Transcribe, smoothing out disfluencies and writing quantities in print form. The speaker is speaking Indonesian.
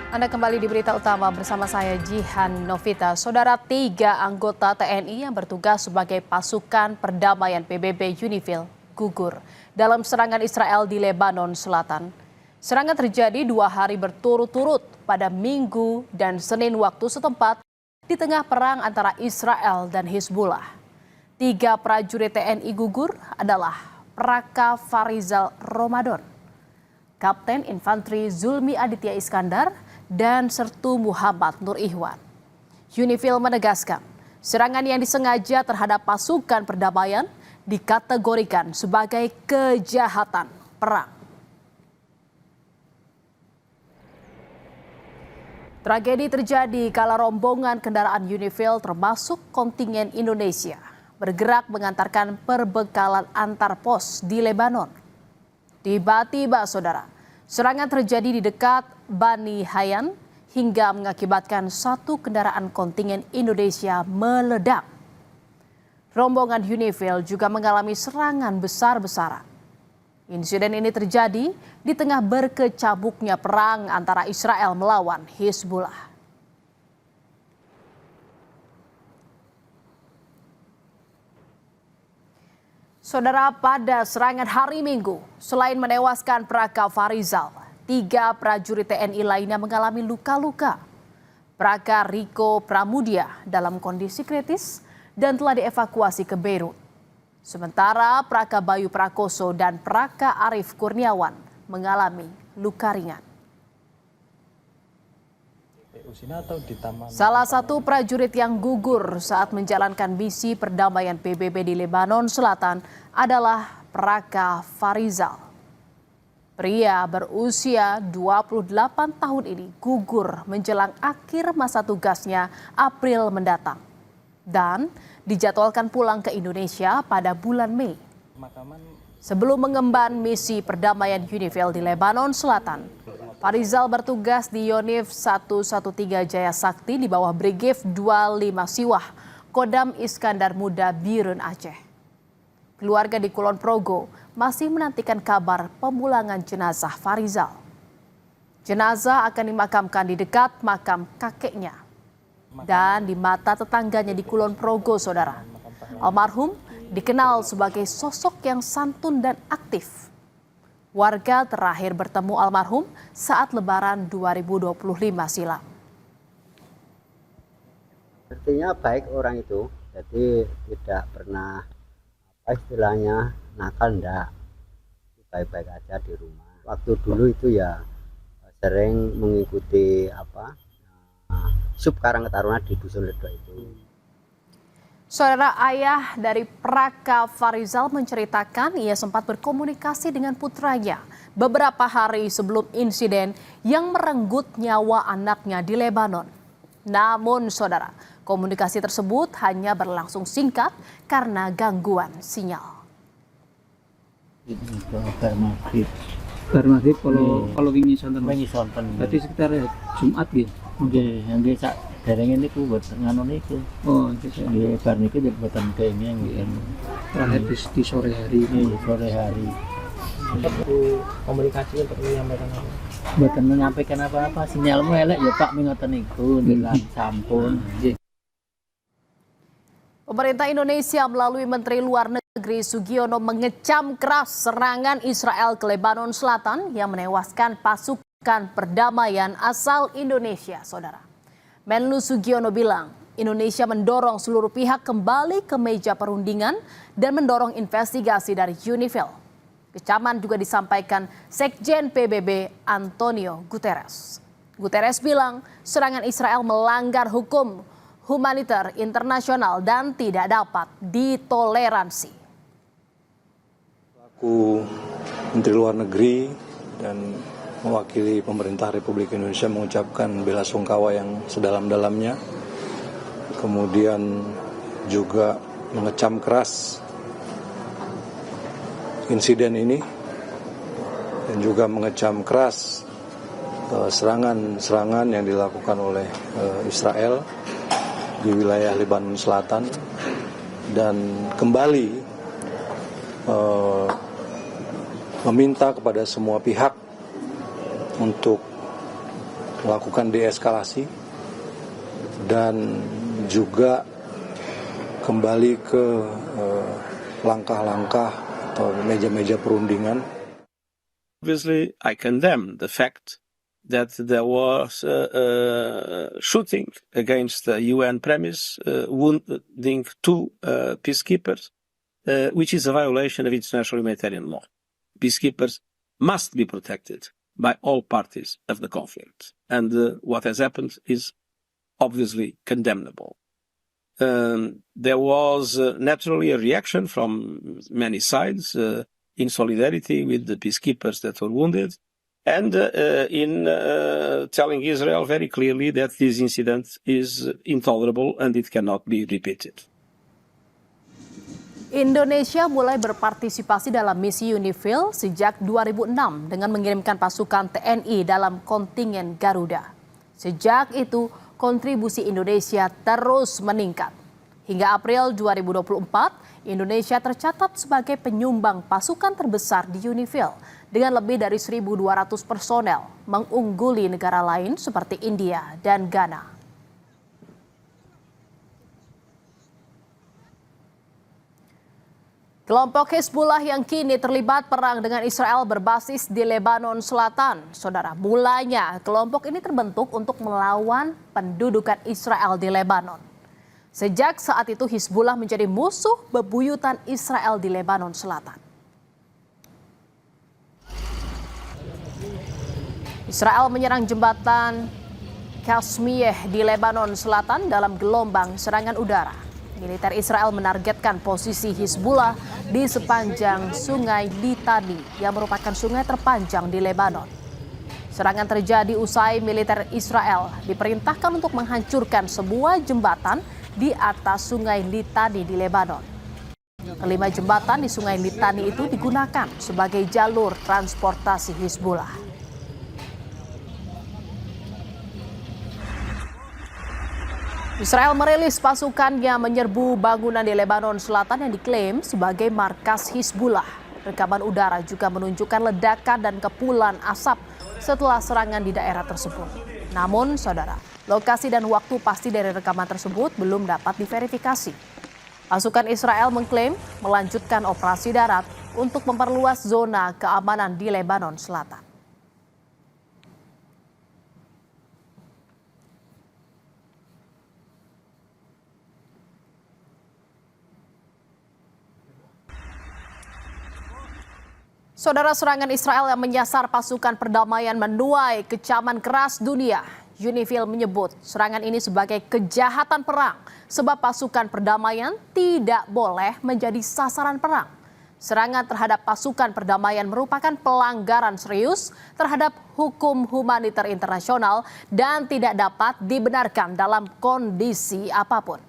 Anda kembali di berita utama bersama saya Jihan Novita. Saudara, 3 anggota TNI yang bertugas sebagai pasukan perdamaian PBB UNIFIL gugur dalam serangan Israel di Lebanon Selatan. Serangan terjadi 2 hari berturut-turut pada Minggu dan Senin waktu setempat di tengah perang antara Israel dan Hizbullah. 3 prajurit TNI gugur adalah Praka Farizal Ramadan, Kapten Infanteri Zulmi Aditya Iskandar, dan Sertu Muhammad Nur Ihwan. UNIFIL menegaskan, serangan yang disengaja terhadap pasukan perdamaian dikategorikan sebagai kejahatan perang. Tragedi terjadi kala rombongan kendaraan UNIFIL termasuk kontingen Indonesia bergerak mengantarkan perbekalan antar pos di Lebanon. Tiba-tiba, saudara, serangan terjadi di dekat Bani Hayan hingga mengakibatkan 1 kendaraan kontingen Indonesia meledak. Rombongan UNIFIL juga mengalami serangan besar-besaran. Insiden ini terjadi di tengah berkecamuknya perang antara Israel melawan Hizbullah. Saudara, pada serangan hari Minggu, selain menewaskan Praka Farizal, 3 prajurit TNI lainnya mengalami luka-luka. Praka Riko Pramudia dalam kondisi kritis dan telah dievakuasi ke Beirut. Sementara Praka Bayu Prakoso dan Praka Arif Kurniawan mengalami luka ringan. Salah satu prajurit yang gugur saat menjalankan misi perdamaian PBB di Lebanon Selatan adalah Praka Farizal. Pria berusia 28 tahun ini gugur menjelang akhir masa tugasnya April mendatang dan dijadwalkan pulang ke Indonesia pada bulan Mei. Sebelum mengemban misi perdamaian UNIFIL di Lebanon Selatan, Farizal bertugas di Yonif 113 Jaya Sakti di bawah Brigif 25 Siwah, Kodam Iskandar Muda Birun Aceh. Keluarga di Kulon Progo masih menantikan kabar pemulangan jenazah Farizal. Jenazah akan dimakamkan di dekat makam kakeknya dan di mata tetangganya di Kulon Progo, saudara. Almarhum dikenal sebagai sosok yang santun dan aktif. Warga terakhir bertemu almarhum saat Lebaran 2025 silam. Artinya baik orang itu, jadi tidak pernah istilahnya nakal, enggak, baik-baik aja di rumah. Waktu dulu itu ya sering mengikuti Sub Karang Taruna di Dusun Ledok itu. Saudara, ayah dari Praka Farizal menceritakan ia sempat berkomunikasi dengan putranya beberapa hari sebelum insiden yang merenggut nyawa anaknya di Lebanon. Namun, saudara, komunikasi tersebut hanya berlangsung singkat karena gangguan sinyal. Bar maghrib kalau wingi sonten. Berarti sekitar Jumat gitu. Nggih sak derenge niku buat ngono niku. Oh, nggih. Bar niku jebatan kenging gitu. Terakhir di sore hari. Sore hari. Untuk komunikasi untuk menyampaikan apa? Buatan menyampaikan apa-apa, sinyalmu elek ya Pak mingoten niku ndelan sampun. Pemerintah Indonesia melalui Menteri Luar Negeri Sugiono mengecam keras serangan Israel ke Lebanon Selatan yang menewaskan pasukan perdamaian asal Indonesia, saudara. Menlu Sugiono bilang Indonesia mendorong seluruh pihak kembali ke meja perundingan dan mendorong investigasi dari UNIFIL. Kecaman juga disampaikan Sekjen PBB Antonio Guterres. Guterres bilang serangan Israel melanggar hukum humaniter internasional dan tidak dapat ditoleransi. Aku Menteri Luar Negeri dan mewakili pemerintah Republik Indonesia mengucapkan bela sungkawa yang sedalam-dalamnya. Kemudian juga mengecam keras insiden ini dan juga mengecam keras serangan-serangan yang dilakukan oleh Israel di wilayah Lebanon Selatan dan kembali meminta kepada semua pihak untuk melakukan deeskalasi dan juga kembali ke langkah-langkah atau meja-meja perundingan. Obviously, I condemn the fact that there was shooting against the UN premise, wounding two peacekeepers, which is a violation of international humanitarian law. Peacekeepers must be protected by all parties of the conflict. And what has happened is obviously condemnable. There was naturally a reaction from many sides in solidarity with the peacekeepers that were wounded, and in telling Israel very clearly that this incident is intolerable and it cannot be repeated. Indonesia mulai berpartisipasi dalam misi UNIFIL sejak 2006 dengan mengirimkan pasukan TNI dalam kontingen Garuda. Sejak itu, kontribusi Indonesia terus meningkat. Hingga April 2024, Indonesia tercatat sebagai penyumbang pasukan terbesar di UNIFIL dengan lebih dari 1.200 personel, mengungguli negara lain seperti India dan Ghana. Kelompok Hizbullah yang kini terlibat perang dengan Israel berbasis di Lebanon Selatan. Saudara, mulanya kelompok ini terbentuk untuk melawan pendudukan Israel di Lebanon. Sejak saat itu Hizbullah menjadi musuh bebuyutan Israel di Lebanon Selatan. Israel menyerang jembatan Kasmiyeh di Lebanon Selatan dalam gelombang serangan udara. Militer Israel menargetkan posisi Hizbullah di sepanjang sungai Litani yang merupakan sungai terpanjang di Lebanon. Serangan terjadi usai militer Israel diperintahkan untuk menghancurkan sebuah jembatan di atas sungai Litani di Lebanon. Kelima jembatan di sungai Litani itu digunakan sebagai jalur transportasi Hizbullah. Israel merilis pasukannya menyerbu bangunan di Lebanon Selatan yang diklaim sebagai markas Hizbullah. Rekaman udara juga menunjukkan ledakan dan kepulan asap setelah serangan di daerah tersebut. Namun, saudara, lokasi dan waktu pasti dari rekaman tersebut belum dapat diverifikasi. Pasukan Israel mengklaim melanjutkan operasi darat untuk memperluas zona keamanan di Lebanon Selatan. Saudara, serangan Israel yang menyasar pasukan perdamaian menuai kecaman keras dunia. UNIFIL menyebut serangan ini sebagai kejahatan perang sebab pasukan perdamaian tidak boleh menjadi sasaran perang. Serangan terhadap pasukan perdamaian merupakan pelanggaran serius terhadap hukum humaniter internasional dan tidak dapat dibenarkan dalam kondisi apapun.